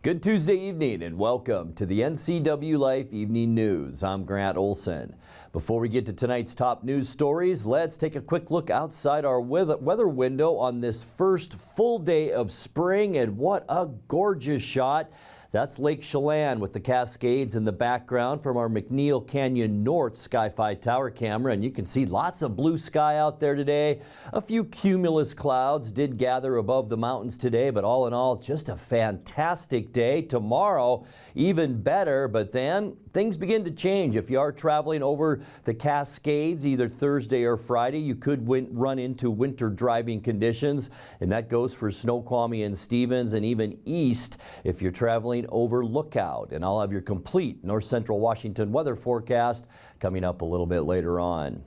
Good Tuesday evening and welcome to the NCWLIFE Evening News. I'm Grant Olson. Before we get to tonight's top news stories, let's take a quick look outside our weather window on this first full day of spring, and what a gorgeous shot. That's Lake Chelan with the Cascades in the background from our McNeil Canyon North Sky-Fi Tower camera, and you can see lots of blue sky out there today. A few cumulus clouds did gather above the mountains today, but all in all, just a fantastic day. Tomorrow, even better, but then things begin to change. If you are traveling over the Cascades either Thursday or Friday, you could run into winter driving conditions, and that goes for Snoqualmie and Stevens and even east if you're traveling over Lookout. And I'll have your complete north central Washington weather forecast coming up a little bit later on.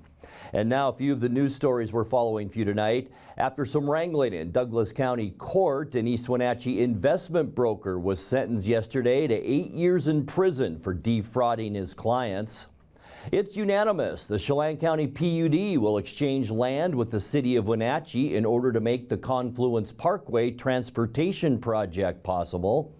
And now a few of the news stories we're following for you tonight. After some wrangling in Douglas County Court, an East Wentchee investment broker was sentenced yesterday to 8 years in prison for defrauding his clients. It's unanimous. The Chelan County PUD will exchange land with the city of Wenatchee in order to make the Confluence Parkway transportation project possible.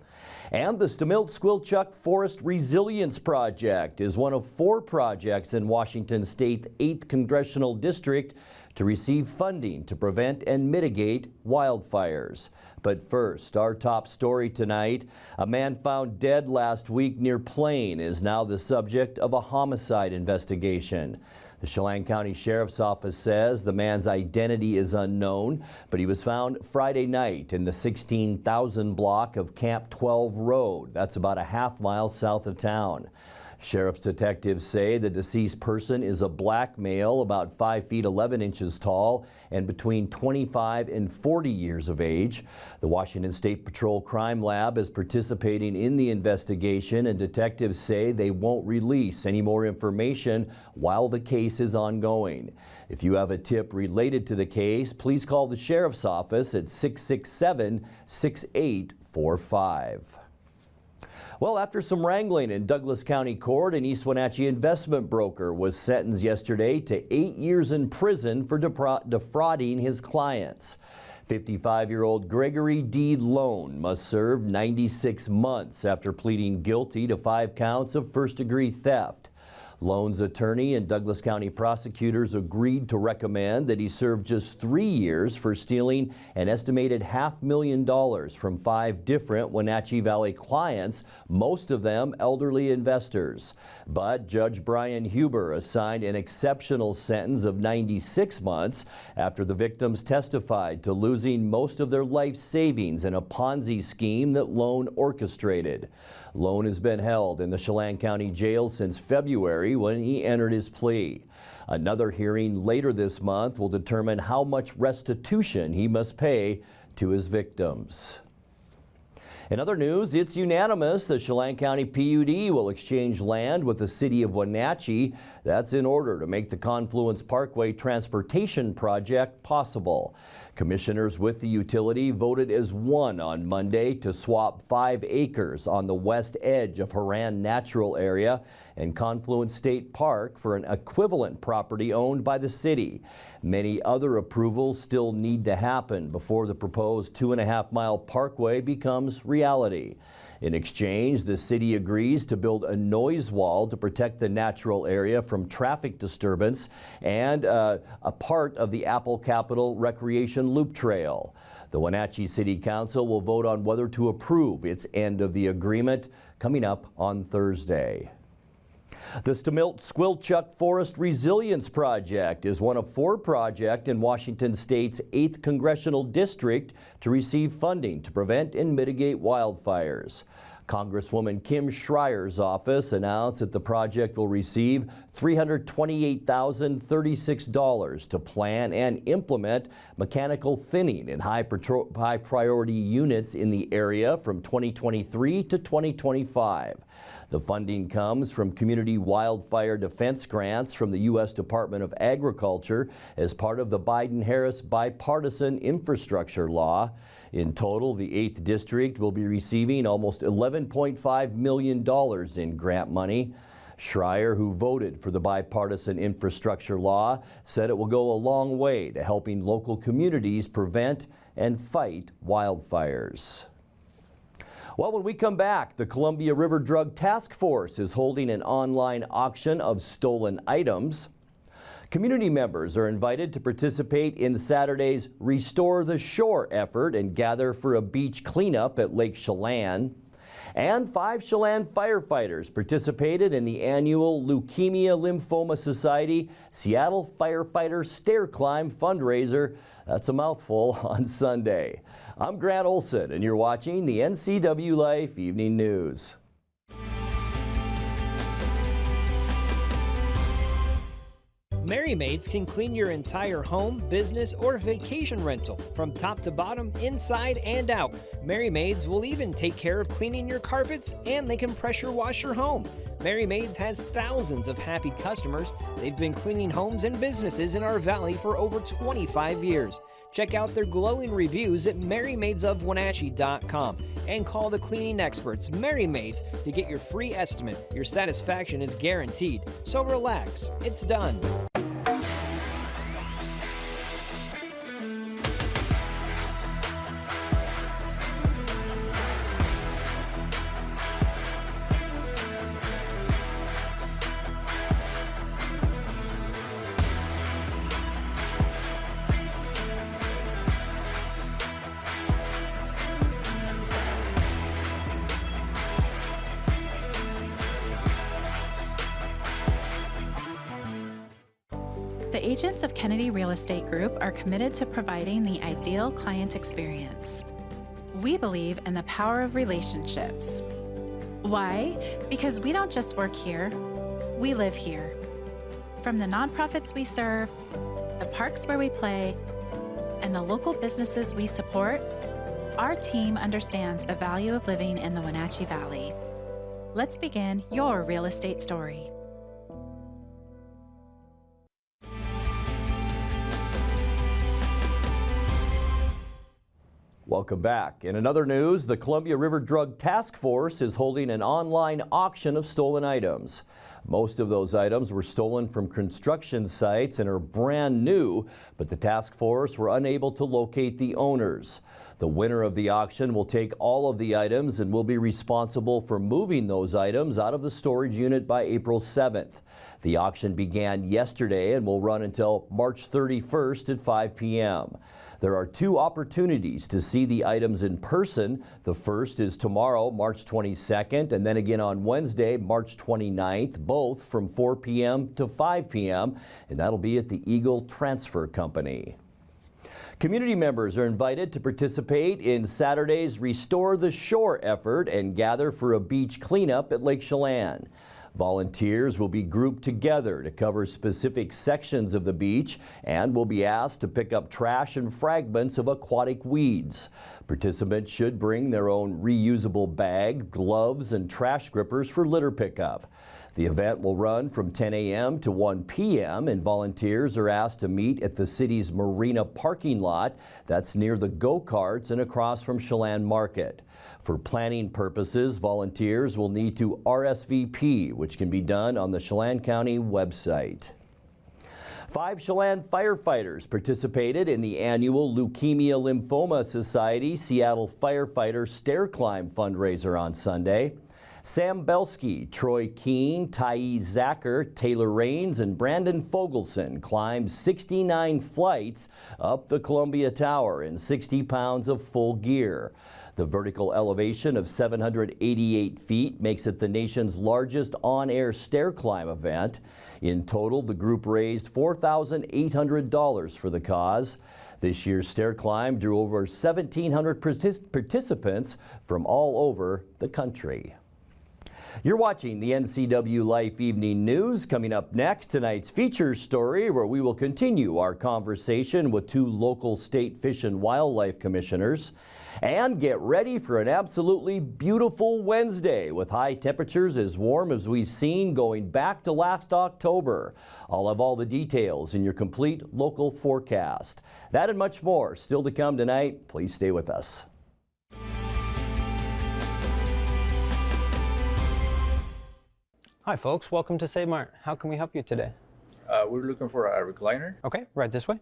And the Stemilt-Squilchuck Forest Resilience Project is one of 4 projects in Washington State's 8th Congressional District to receive funding to prevent and mitigate wildfires. But first, our top story tonight. A man found dead last week near Plain is now the subject of a homicide investigation. The Chelan County Sheriff's Office says the man's identity is unknown, but he was found Friday night in the 16,000 block of Camp 12 Road. That's about a half-mile south of town. Sheriff's detectives say the deceased person is a black male, about 5 feet 11 inches tall and between 25 and 40 years of age. The Washington State Patrol Crime Lab is participating in the investigation, and detectives say they won't release any more information while the case is ongoing. If you have a tip related to the case, please call the Sheriff's Office at 667-6845. Well, after some wrangling in Douglas County Court, an East Wenatchee investment broker was sentenced yesterday to 8 years in prison for defrauding his clients. 55-year-old Gregory D. Lone must serve 96 months after pleading guilty to 5 counts of first-degree theft. Lone's attorney and Douglas County prosecutors agreed to recommend that he serve just 3 years for stealing an estimated $500,000 from 5 different Wenatchee Valley clients, most of them elderly investors. But Judge Brian Huber assigned an exceptional sentence of 96 months after the victims testified to losing most of their life savings in a Ponzi scheme that Lone orchestrated. Lone has been held in the Chelan County Jail since February when he entered his plea. Another hearing later this month will determine how much restitution he must pay to his victims. In other news, it's unanimous. The Chelan County PUD will exchange land with the city of Wenatchee. That's in order to make the Confluence Parkway transportation project possible. Commissioners with the utility voted as one on Monday to swap 5 acres on the west edge of Haran Natural Area and Confluence State Park for an equivalent property owned by the city. Many other approvals still need to happen before the proposed 2.5-mile parkway becomes reality. In exchange, the city agrees to build a noise wall to protect the natural area from traffic disturbance and a part of the Apple Capital Recreation Loop Trail. The Wenatchee City Council will vote on whether to approve its end of the agreement coming up on Thursday. The Stemilt-Squilchuck Forest Resilience Project is one of 4 projects in Washington State's 8th Congressional District to receive funding to prevent and mitigate wildfires. Congresswoman Kim Schreier's office announced that the project will receive $328,036 to plan and implement mechanical thinning in high priority units in the area from 2023 to 2025. The funding comes from community wildfire defense grants from the U.S. Department of Agriculture as part of the Biden-Harris bipartisan infrastructure law. In total, the 8th District will be receiving almost $11.5 million in grant money. Schreier, who voted for the bipartisan infrastructure law, said it will go a long way to helping local communities prevent and fight wildfires. Well, when we come back, the Columbia River Drug Task Force is holding an online auction of stolen items. Community members are invited to participate in Saturday's Restore the Shore effort and gather for a beach cleanup at Lake Chelan. And 5 Chelan firefighters participated in the annual Leukemia Lymphoma Society Seattle Firefighter Stair Climb fundraiser. That's a mouthful on Sunday. I'm Grant Olson, and you're watching the NCWLIFE Evening News. Merry Maids can clean your entire home, business, or vacation rental from top to bottom, inside and out. Merry Maids will even take care of cleaning your carpets, and they can pressure wash your home. Merry Maids has thousands of happy customers. They've been cleaning homes and businesses in our valley for over 25 years. Check out their glowing reviews at merrymaidesofwenatchee.com and call the cleaning experts, Merry Maids, to get your free estimate. Your satisfaction is guaranteed. So relax, it's done. The agents of Kennedy Real Estate Group are committed to providing the ideal client experience. We believe in the power of relationships. Why? Because we don't just work here, we live here. From the nonprofits we serve, the parks where we play, and the local businesses we support, our team understands the value of living in the Wenatchee Valley. Let's begin your real estate story. Welcome back. In another news, the Columbia River Drug Task Force is holding an online auction of stolen items. Most of those items were stolen from construction sites and are brand new, but the task force were unable to locate the owners. The winner of the auction will take all of the items and will be responsible for moving those items out of the storage unit by April 7th. The auction began yesterday and will run until March 31st at 5 p.m. There are 2 opportunities to see the items in person. The first is tomorrow, March 22nd, and then again on Wednesday, March 29th, both from 4 p.m. to 5 p.m., and that'll be at the Eagle Transfer Company. Community members are invited to participate in Saturday's Restore the Shore effort and gather for a beach cleanup at Lake Chelan. Volunteers will be grouped together to cover specific sections of the beach and will be asked to pick up trash and fragments of aquatic weeds. Participants should bring their own reusable bag, gloves, and trash grippers for litter pickup. The event will run from 10 a.m. to 1 p.m. and volunteers are asked to meet at the city's marina parking lot. That's near the go-karts and across from Chelan Market. For planning purposes, volunteers will need to RSVP, which can be done on the Chelan County website. 5 Chelan firefighters participated in the annual Leukemia Lymphoma Society Seattle Firefighter Stair Climb fundraiser on Sunday. Sam Belsky, Troy Keene, Ty Zacher, Taylor Rains, and Brandon Fogelson climbed 69 flights up the Columbia Tower in 60 pounds of full gear. The vertical elevation of 788 feet makes it the nation's largest on-air stair climb event. In total, the group raised $4,800 for the cause. This year's stair climb drew over 1,700 participants from all over the country. You're watching the NCWLIFE Evening News. Coming up next, tonight's feature story, where we will continue our conversation with 2 local state fish and wildlife commissioners. And get ready for an absolutely beautiful Wednesday with high temperatures as warm as we've seen going back to last October. I'll have all the details in your complete local forecast. That and much more still to come tonight. Please stay with us. Hi folks, welcome to Save Mart. How can we help you today? We're looking for a recliner. Okay, right this way.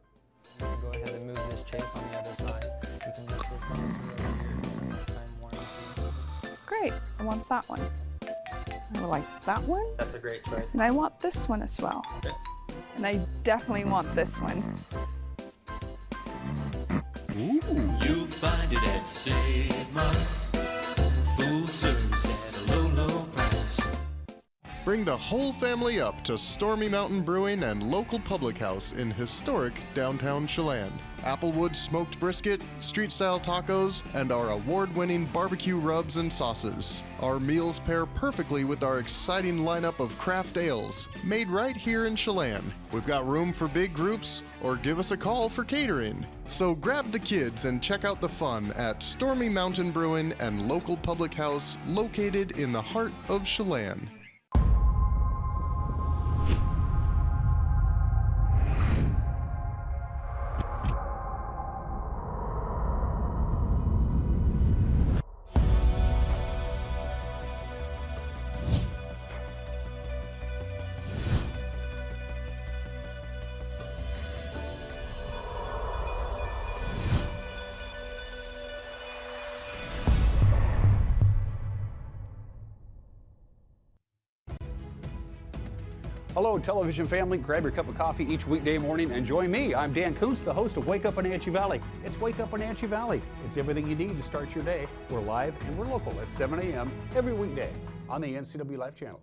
Go ahead and move this chafe on the other side. You can just replace the lifetime warranty. great. I want that one. I like that one. That's a great choice. And I want this one as well. Okay. And I definitely want this one. You'll find it at Save Mart. Full service at a low, low price. Bring the whole family up to Stormy Mountain Brewing and local public house in historic downtown Chelan. Applewood smoked brisket, street-style tacos, and our award-winning barbecue rubs and sauces. Our meals pair perfectly with our exciting lineup of craft ales, made right here in Chelan. We've got room for big groups, or give us a call for catering. So grab the kids and check out the fun at Stormy Mountain Brewing and local public house located in the heart of Chelan. Hello, television family. Grab your cup of coffee each weekday morning and join me. I'm Dan Kuntz, the host of Wake Up Wenatchee Valley. It's Wake Up Wenatchee Valley. It's everything you need to start your day. We're live and we're local at 7 a.m. every weekday on the NCWLIFE channel.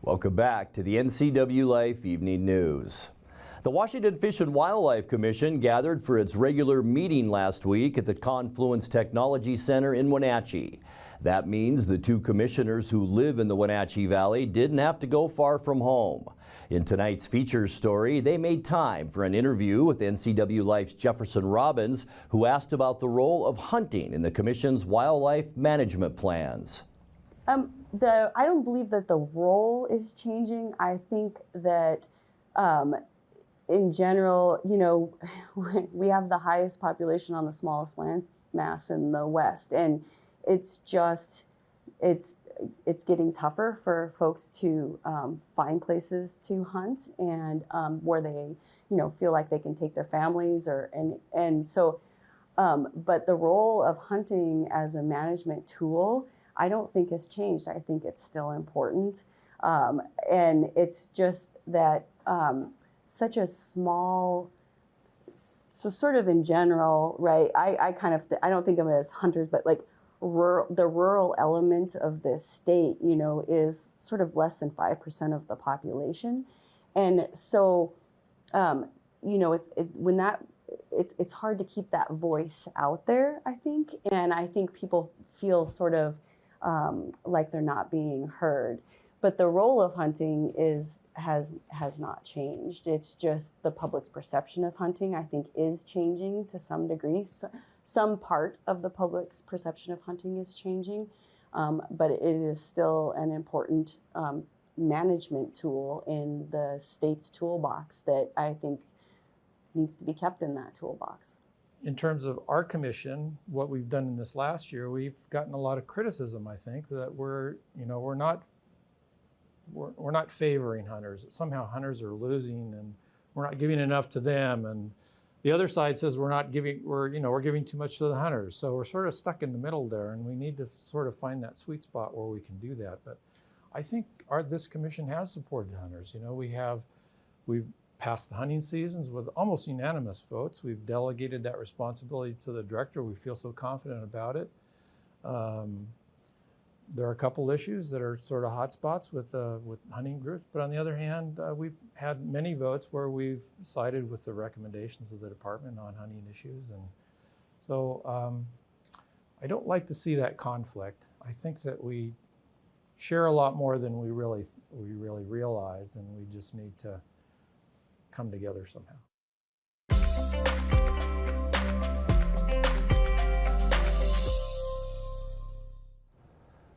Welcome back to the NCWLIFE Evening News. The Washington Fish and Wildlife Commission gathered for its regular meeting last week at the Confluence Technology Center in Wenatchee. That means the two commissioners who live in the Wenatchee Valley didn't have to go far from home. In tonight's features story, they made time for an interview with NCWLIFE's Jefferson Robbins, who asked about the role of hunting in the Commission's wildlife management plans. I don't believe that the role is changing. I think that in general, you know, we have the highest population on the smallest land mass in the West, and it's just, it's getting tougher for folks to find places to hunt and where they, you know, feel like they can take their families and so, but the role of hunting as a management tool, I don't think has changed. I think it's still important. And it's just that such a small, so sort of in general, right? I don't think of it as hunters, but like the rural element of this state, you know, is sort of less than 5% of the population. And so, you know, it's hard to keep that voice out there, I think. And I think people feel sort of like they're not being heard. But the role of hunting has not changed. It's just the public's perception of hunting, I think, is changing to some degree. Some part of the public's perception of hunting is changing, but it is still an important management tool in the state's toolbox that I think needs to be kept in that toolbox. In terms of our commission, what we've done in this last year, we've gotten a lot of criticism, I think, that we're not favoring hunters. Somehow hunters are losing and we're not giving enough to them. And the other side says we're giving too much to the hunters. So we're sort of stuck in the middle there, and we need to sort of find that sweet spot where we can do that. But I think this commission has supported hunters. You know, we've passed the hunting seasons with almost unanimous votes. We've delegated that responsibility to the director. We feel so confident about it. There are a couple issues that are sort of hot spots with hunting groups, but on the other hand, we've had many votes where we've sided with the recommendations of the department on hunting issues. And so I don't like to see that conflict. I think that we share a lot more than we really realize, and we just need to come together somehow.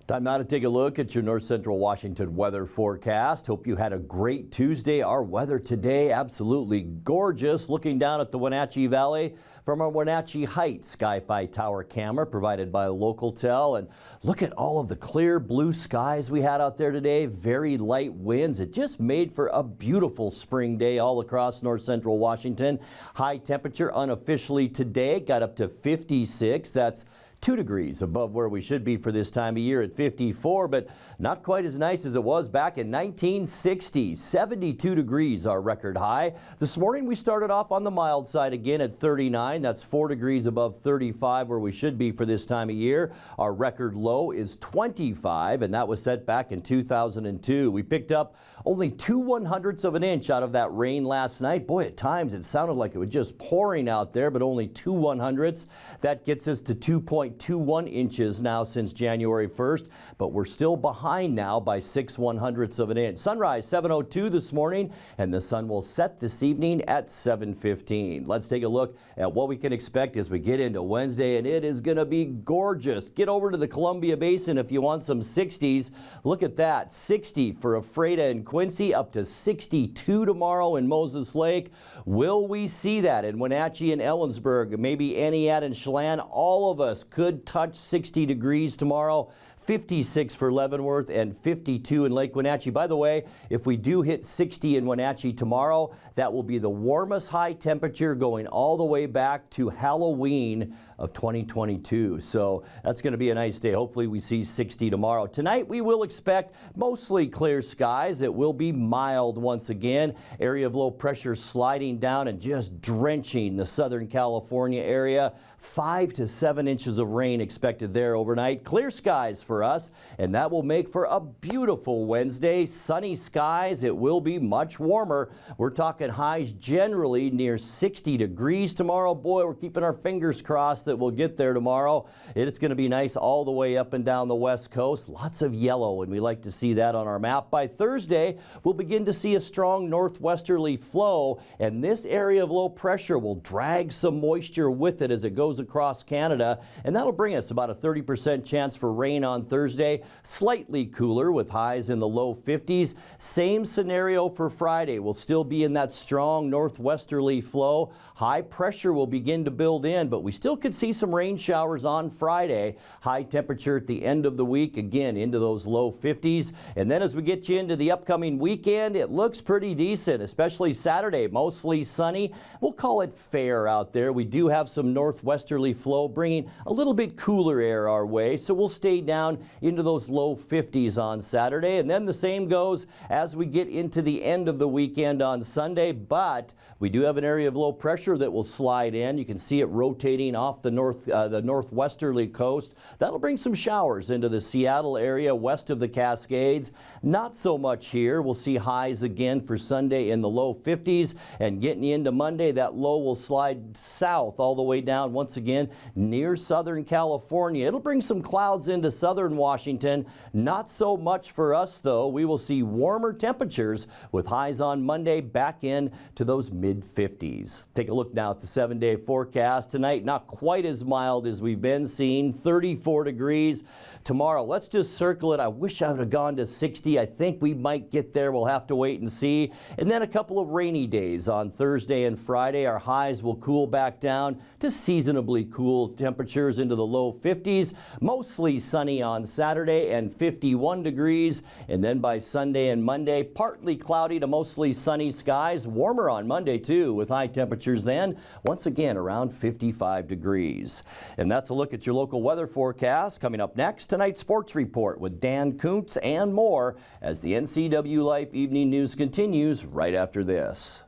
Time now to take a look at your North Central Washington weather forecast. Hope you had a great Tuesday. Our weather today, absolutely gorgeous. Looking down at the Wenatchee Valley from our Wenatchee Heights Sky-Fi Tower camera provided by Localtel. And look at all of the clear blue skies we had out there today. Very light winds. It just made for a beautiful spring day all across North Central Washington. High temperature unofficially today got up to 56. That's 2 degrees above where we should be for this time of year at 54, but not quite as nice as it was back in 1960. 72 degrees our record high. This morning we started off on the mild side again at 39. That's 4 degrees above 35 where we should be for this time of year. Our record low is 25, and that was set back in 2002. We picked up only 2/100ths of an inch out of that rain last night. Boy, at times it sounded like it was just pouring out there, but only 2/100ths. That gets us to 2.21 inches now since January 1st, but we're still behind now by 6/100ths of an inch. Sunrise 7:02 this morning, and the sun will set this evening at 7:15. Let's take a look at what we can expect as we get into Wednesday, and it is going to be gorgeous. Get over to the Columbia Basin if you want some 60s. Look at that, 60 for Ephrata and Quincy, up to 62 tomorrow in Moses Lake. Will we see that in Wenatchee and Ellensburg, maybe Aniat and Chelan? All of us could touch 60 degrees tomorrow. 56 for Leavenworth and 52 in Lake Wenatchee. By the way, if we do hit 60 in Wenatchee tomorrow, that will be the warmest high temperature going all the way back to Halloween of 2022. So that's going to be a nice day. Hopefully we see 60 tomorrow. Tonight we will expect mostly clear skies. It will be mild once again. Area of low pressure sliding down and just drenching the Southern California area. 5 to 7 inches of rain expected there overnight. Clear skies for us, and that will make for a beautiful Wednesday. Sunny skies. It will be much warmer. We're talking highs generally near 60 degrees tomorrow. Boy, we're keeping our fingers crossed that we'll get there tomorrow. It's going to be nice all the way up and down the west coast. Lots of yellow, and we like to see that on our map. By Thursday, we'll begin to see a strong northwesterly flow, and this area of low pressure will drag some moisture with it as it goes across Canada, and that'll bring us about a 30% chance for rain on Thursday. Slightly cooler with highs in the low 50s. Same scenario for Friday. We'll still be in that strong northwesterly flow. High pressure will begin to build in, but we still could see some rain showers on Friday. High temperature at the end of the week, again into those low 50s. And then as we get you into the upcoming weekend, it looks pretty decent, especially Saturday. Mostly sunny. We'll call it fair out there. We do have some northwesterly flow bringing a little bit cooler air our way, so we'll stay down into those low 50s on Saturday. And then the same goes as we get into the end of the weekend on Sunday, but we do have an area of low pressure that will slide in. You can see it rotating off the northwesterly coast. That'll bring some showers into the Seattle area west of the Cascades. Not so much here. We'll see highs again for Sunday in the low 50s, and getting into Monday, that low will slide south all the way down once again near Southern California. It'll bring some clouds into southern Washington. Not so much for us though. We will see warmer temperatures with highs on Monday back in to those mid-50s. Take a look now at the 7-day forecast. Tonight, not quite as mild as we've been seeing, 34 degrees. Tomorrow, let's just circle it. I wish I would have gone to 60. I think we might get there. We'll have to wait and see. And then a couple of rainy days on Thursday and Friday. Our highs will cool back down to seasonably cool temperatures into the low 50s. Mostly sunny on Saturday and 51 degrees. And then by Sunday and Monday, partly cloudy to mostly sunny skies. Warmer on Monday too, with high temperatures then once again around 55 degrees. And that's a look at your local weather forecast. Coming up next, tonight's sports report with Dan Kuntz and more as the NCWLIFE Evening News continues right after this.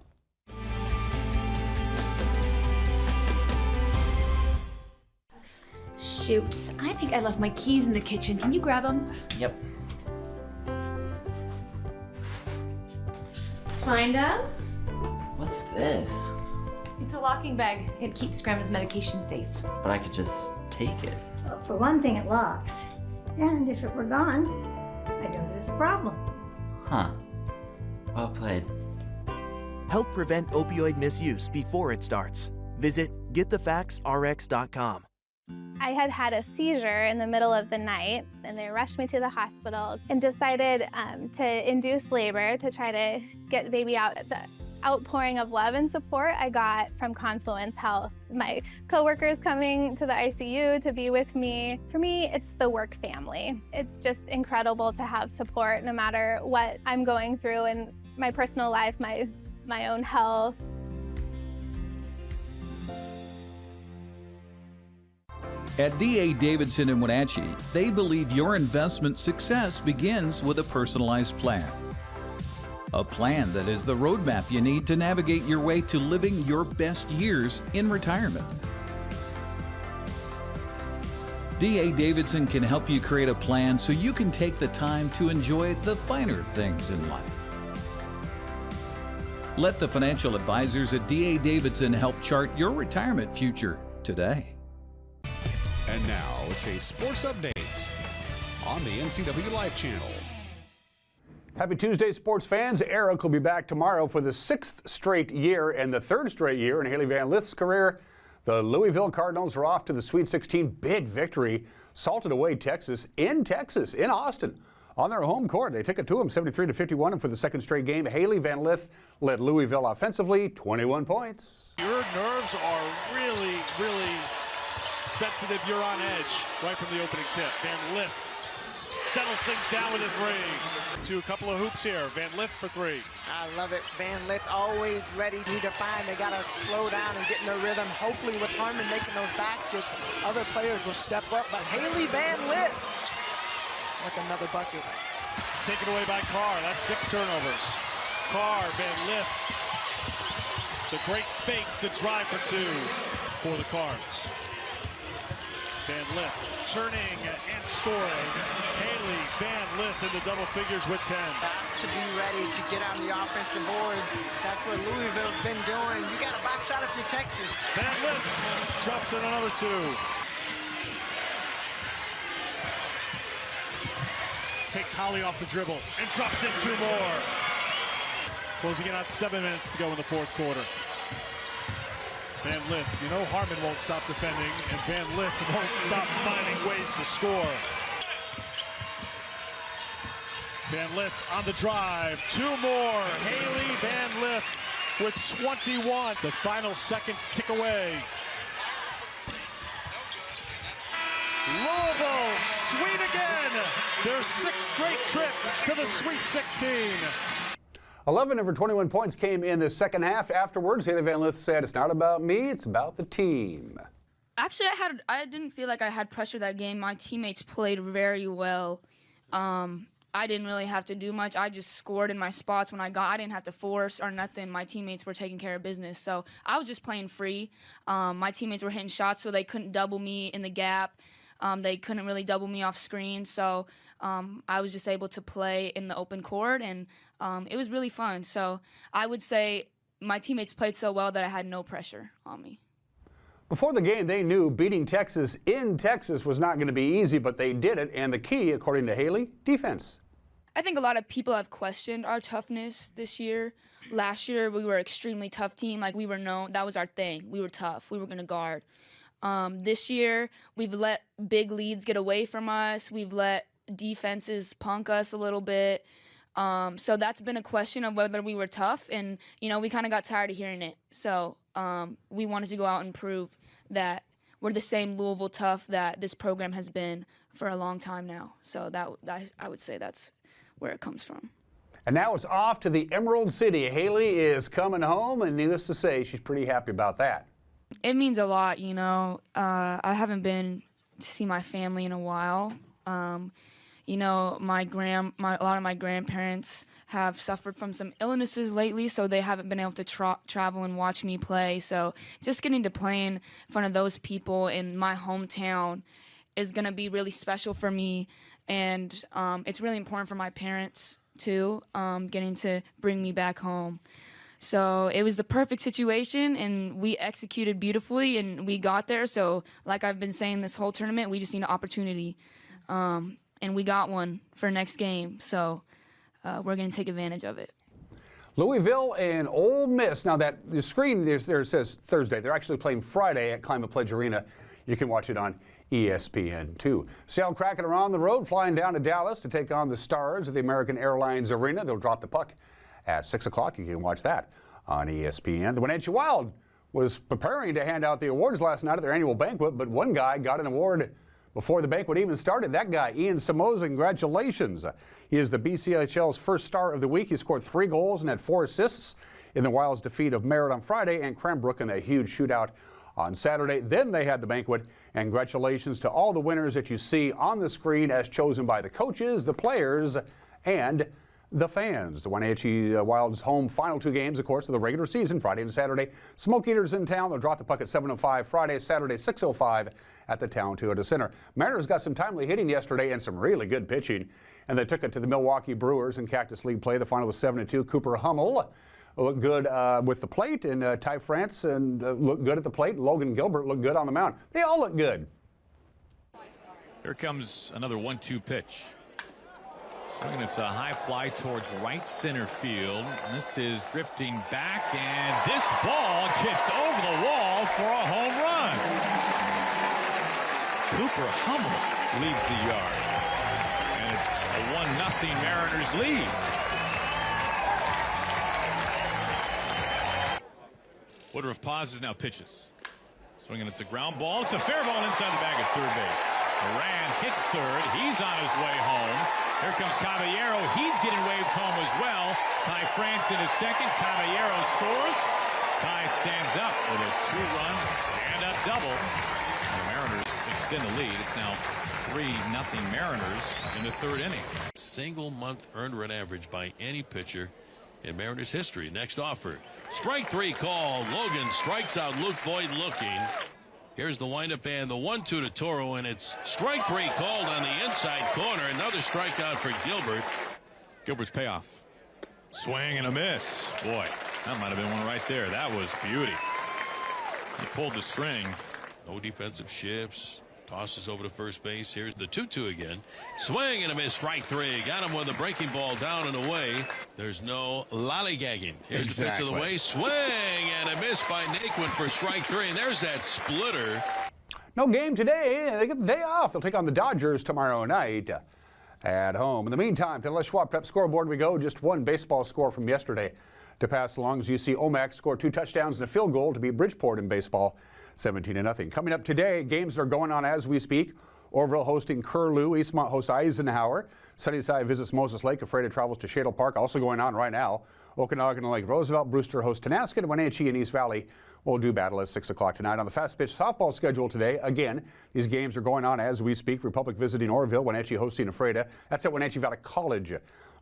Shoot, I think I left my keys in the kitchen. Can you grab them? Yep. Find out? What's this? It's a locking bag. It keeps Grandma's medication safe. But I could just take it. Well, for one thing, it locks. And if it were gone, I'd know there's a problem. Huh. Well played. Help prevent opioid misuse before it starts. Visit getthefactsrx.com. I had had a seizure in the middle of the night, and they rushed me to the hospital and decided to induce labor to try to get the baby out. The outpouring of love and support I got from Confluence Health. My coworkers coming to the ICU to be with me. For me, it's the work family. It's just incredible to have support no matter what I'm going through in my personal life, my own health. At D.A. Davidson in Wenatchee, they believe your investment success begins with a personalized plan. A plan that is the roadmap you need to navigate your way to living your best years in retirement. D.A. Davidson can help you create a plan so you can take the time to enjoy the finer things in life. Let the financial advisors at D.A. Davidson help chart your retirement future today. And now it's a sports update on the NCWLIFE channel. Happy Tuesday, sports fans. Eric will be back tomorrow for the 6th straight year and the 3rd straight year in Haley Van Lith's career. The Louisville Cardinals are off to the Sweet 16. Big victory. Salted away Texas, in Austin, on their home court. They took it to them 73-51, and for the 2nd straight game, Haley Van Lith led Louisville offensively, 21 points. Your nerves are really, really sensitive. You're on edge right from the opening tip. Van Lith settles things down with a three. To a couple of hoops here. Van Lith for three. I love it. Van Lith always ready to find. They got to slow down and get in their rhythm. Hopefully with Harmon making those baskets, other players will step up. But Haley Van Lith with another bucket. Taken away by Carr. That's 6 turnovers. Carr, Van Lith. The great fake, the drive for 2 for the Cards. Van Lith turning and scoring. Haley Van Lith into double figures with 10. To be ready to get on the offensive board. That's what Louisville's been doing. You got a box out if you're Texas. Van Lith drops in another 2. Takes Holly off the dribble and drops in 2 more. Closing in on 7 minutes to go in the 4th quarter. Van Lith, you know Harmon won't stop defending, and Van Lith won't stop finding ways to score. Van Lith on the drive, 2 more. Haley Van Lith with 21. The final seconds tick away. Louisville, sweet again. Their 6th straight trip to the Sweet 16. 11 of her 21 points came in the second half. Afterwards, Haley Van Lith said, "It's not about me, it's about the team." Actually, I didn't feel like I had pressure that game. My teammates played very well. I didn't really have to do much. I just scored in my spots when I didn't have to force or nothing. My teammates were taking care of business. So I was just playing free. My teammates were hitting shots, so they couldn't double me in the gap. They couldn't really double me off screen. So I was just able to play in the open court, and it was really fun. So I would say my teammates played so well that I had no pressure on me. Before the game, they knew beating Texas in Texas was not going to be easy, but they did it. And the key, according to Haley, defense. I think a lot of people have questioned our toughness this year. Last year, we were an extremely tough team. Like, we were known, that was our thing. We were tough. We were going to guard. This year, we've let big leads get away from us. We've let defenses punk us a little bit. So that's been a question of whether we were tough, and, you know, we kind of got tired of hearing it. So we wanted to go out and prove that we're the same Louisville tough that this program has been for a long time now. So that I would say that's where it comes from. And now it's off to the Emerald City. Haley is coming home, and needless to say, she's pretty happy about that. It means a lot, you know. I haven't been to see my family in a while. You know, a lot of my grandparents have suffered from some illnesses lately, so they haven't been able to travel and watch me play. So just getting to play in front of those people in my hometown is going to be really special for me. And it's really important for my parents, too, getting to bring me back home. So it was the perfect situation, and we executed beautifully, and we got there. So like I've been saying this whole tournament, we just need an opportunity. And we got one for next game. So we're going to take advantage of it. Louisville and Ole Miss. Now, the screen there says Thursday. They're actually playing Friday at Climate Pledge Arena. You can watch it on ESPN2. Still cracking around the road, flying down to Dallas to take on the Stars at the American Airlines Arena. They'll drop the puck at 6 o'clock. You can watch that on ESPN. The Wenatchee Wild was preparing to hand out the awards last night at their annual banquet, but one guy got an award before the banquet even started. That guy, Ian Samoza, congratulations. He is the BCHL's first star of the week. He scored 3 goals and had 4 assists in the Wild's defeat of Merritt on Friday and Cranbrook in that huge shootout on Saturday. Then they had the banquet, and congratulations to all the winners that you see on the screen as chosen by the coaches, the players, and the fans. The Wenatchee Wild's home final 2 games, of course, of the regular season, Friday and Saturday. Smoke Eaters in town. They'll drop the puck at 7:05 Friday, Saturday 6:05 at the Town Toyota Center. Mariners got some timely hitting yesterday and some really good pitching, and they took it to the Milwaukee Brewers in Cactus League play. The final was 7-2. Cooper Hummel looked good with the plate, and Ty France looked good at the plate. Logan Gilbert looked good on the mound. They all look good. Here comes another 1-2 pitch. Swinging, it's a high fly towards right center field. This is drifting back, and this ball gets over the wall for a home run. Cooper Hummel leaves the yard, and it's a 1-0 Mariners lead. Woodruff pauses, now pitches. Swinging, it's a ground ball. It's a fair ball inside the bag at third base. Moran hits third. He's on his way home. Here comes Caballero. He's getting waved home as well. Ty France in his second. Caballero scores. Ty stands up with a 2-run stand-up double. The Mariners extend the lead. It's now 3-0 Mariners in the third inning. Single month earned run average by any pitcher in Mariners history. Next offer. Strike 3 call. Logan strikes out Luke Boyd looking. Here's the windup and the 1-2 to Toro, and it's strike 3 called on the inside corner. Another strikeout for Gilbert. Gilbert's payoff. Swing and a miss. Boy, that might have been one right there. That was beauty. He pulled the string. No defensive shifts. Tosses over to first base. Here's the 2-2 again. Swing and a miss. Strike 3. Got him with a breaking ball down and away. There's no lollygagging. Here's the pitch of the way. Swing and a miss by Naquin for strike 3. And there's that splitter. No game today. They get the day off. They'll take on the Dodgers tomorrow night at home. In the meantime, to the Les Schwab Prep scoreboard we go. Just one baseball score from yesterday to pass along. As you see, Omak scored 2 touchdowns and a field goal to beat Bridgeport in baseball. 17-0. Coming up today, games that are going on as we speak. Orville hosting Curlew, Eastmont hosts Eisenhower. Sunnyside visits Moses Lake. Ephrata travels to Shadle Park. Also going on right now, Okanagan and Lake Roosevelt. Brewster hosts Tonasket. Wenatchee and East Valley will do battle at 6 o'clock tonight. On the fast pitch softball schedule today, again, these games are going on as we speak. Republic visiting Orville, Wenatchee hosting Ephrata. That's at Wenatchee Valley College,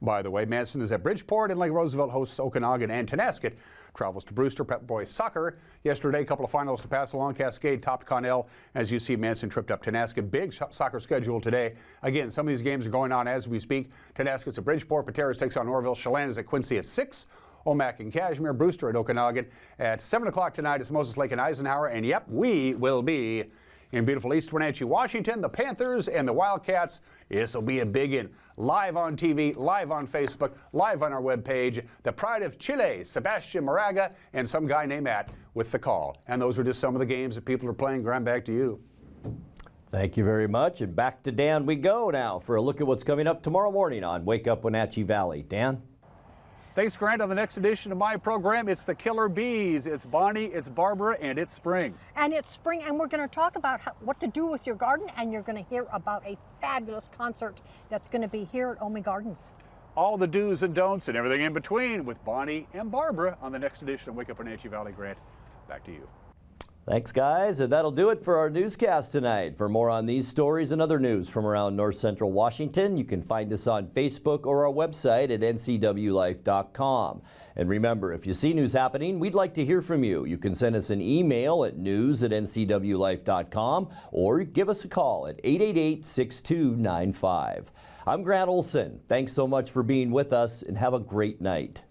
by the way. Manson is at Bridgeport, and Lake Roosevelt hosts Okanagan, and Tonasket travels to Brewster. Prep boys soccer yesterday, a couple of finals to pass along. Cascade topped Connell. As you see, Manson tripped up Tonasket. Big soccer schedule today. Again, some of these games are going on as we speak. Tonasket's at Bridgeport. Pateras takes on Orville. Chelan is at Quincy at 6. Omak and Cashmere. Brewster at Okanagan. At 7 o'clock tonight, it's Moses Lake and Eisenhower. And yep, we will be in beautiful East Wenatchee, Washington. The Panthers and the Wildcats. This will be a big one. Live on TV, live on Facebook, live on our webpage. The pride of Chile, Sebastian Moraga, and some guy named Matt with the call. And those are just some of the games that people are playing. Graham, back to you. Thank you very much. And back to Dan we go now for a look at what's coming up tomorrow morning on Wake Up Wenatchee Valley. Dan? Thanks, Grant. On the next edition of my program, it's the Killer Bees. It's Bonnie, it's Barbara, and it's spring. And it's spring, and we're going to talk about what to do with your garden, and you're going to hear about a fabulous concert that's going to be here at Omi Gardens. All the do's and don'ts and everything in between with Bonnie and Barbara on the next edition of Wake Up Wenatchee Valley. Grant, back to you. Thanks, guys, and that'll do it for our newscast tonight. For more on these stories and other news from around North Central Washington, you can find us on Facebook or our website at ncwlife.com. And remember, if you see news happening, we'd like to hear from you. You can send us an email at news@ncwlife.com or give us a call at 888-6295. I'm Grant Olson. Thanks so much for being with us, and have a great night.